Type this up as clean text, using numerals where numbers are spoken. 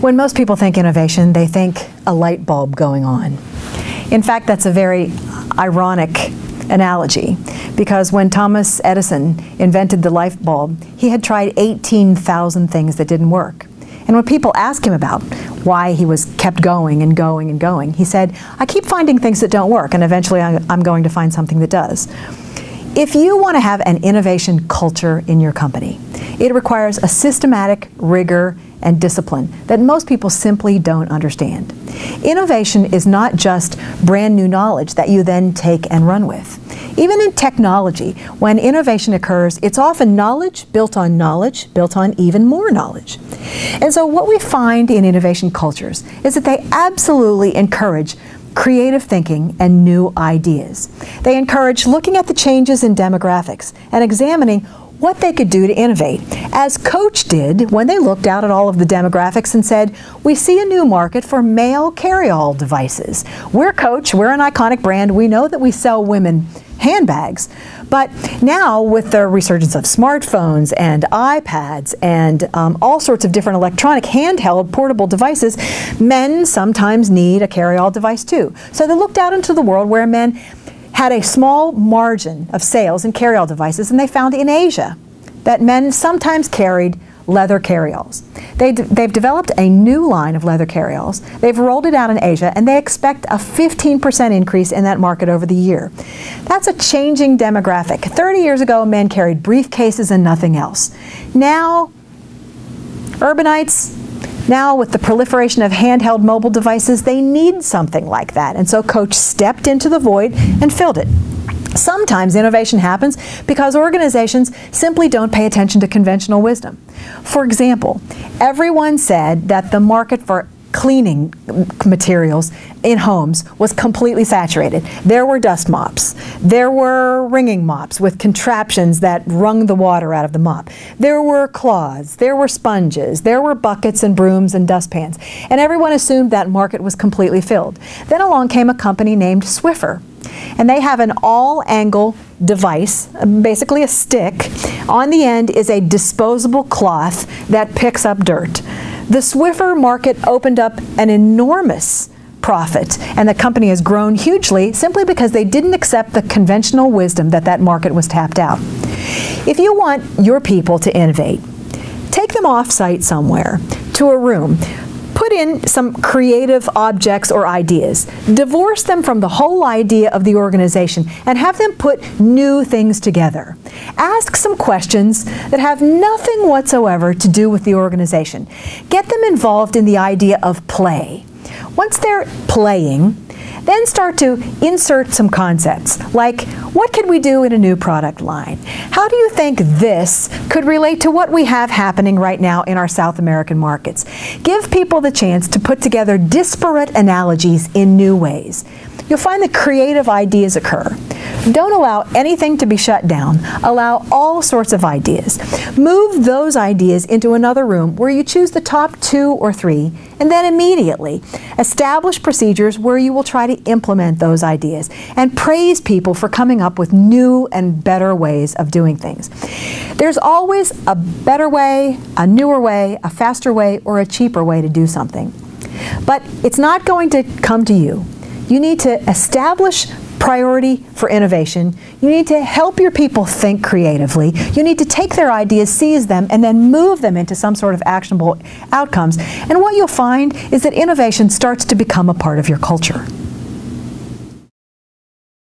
When most people think innovation, they think a light bulb going on. In fact, that's a very ironic analogy, because when Thomas Edison invented the light bulb, he had tried 18,000 things that didn't work. And when people asked him about why he was kept going and going and going, he said, I keep finding things that don't work, and eventually I'm going to find something that does. If you want to have an innovation culture in your company, it requires a systematic rigor and discipline that most people simply don't understand. Innovation is not just brand new knowledge that you then take and run with. Even in technology, when innovation occurs, it's often knowledge built on even more knowledge. And so what we find in innovation cultures is that they absolutely encourage creative thinking and new ideas. They encourage looking at the changes in demographics and examining what they could do to innovate, as Coach did when they looked out at all of the demographics and said, we see a new market for male carry-all devices. We're Coach, we're an iconic brand, we know that we sell women handbags, but now with the resurgence of smartphones and iPads and all sorts of different electronic handheld portable devices, men sometimes need a carry-all device too. So they looked out into the world where men had a small margin of sales in carry-all devices, and they found in Asia that men sometimes carried leather carry-alls. They've developed a new line of leather carry-alls. They've rolled it out in Asia, and they expect a 15% increase in that market over the year. That's a changing demographic. 30 years ago, men carried briefcases and nothing else. Now, urbanites, now with the proliferation of handheld mobile devices, they need something like that. And so Coach stepped into the void and filled it. Sometimes innovation happens because organizations simply don't pay attention to conventional wisdom. For example, everyone said that the market for cleaning materials in homes was completely saturated. There were dust mops. There were wringing mops with contraptions that wrung the water out of the mop. There were cloths. There were sponges. There were buckets and brooms and dustpans. And everyone assumed that market was completely filled. Then along came a company named Swiffer. And they have an all-angle device, basically a stick. On the end is a disposable cloth that picks up dirt. The Swiffer market opened up an enormous profit, and the company has grown hugely simply because they didn't accept the conventional wisdom that that market was tapped out. If you want your people to innovate, take them off-site somewhere to a room. Put in some creative objects or ideas. Divorce them from the whole idea of the organization and have them put new things together. Ask some questions that have nothing whatsoever to do with the organization. Get them involved in the idea of play. Once they're playing, then start to insert some concepts, like what could we do in a new product line? How do you think this could relate to what we have happening right now in our South American markets? Give people the chance to put together disparate analogies in new ways. You'll find that creative ideas occur. Don't allow anything to be shut down. Allow all sorts of ideas. Move those ideas into another room where you choose the top 2 or 3, and then immediately establish procedures where you will try to implement those ideas and praise people for coming up with new and better ways of doing things. There's always a better way, a newer way, a faster way, or a cheaper way to do something. But it's not going to come to you. You need to establish priority for innovation. You need to help your people think creatively. You need to take their ideas, seize them, and then move them into some sort of actionable outcomes. And what you'll find is that innovation starts to become a part of your culture.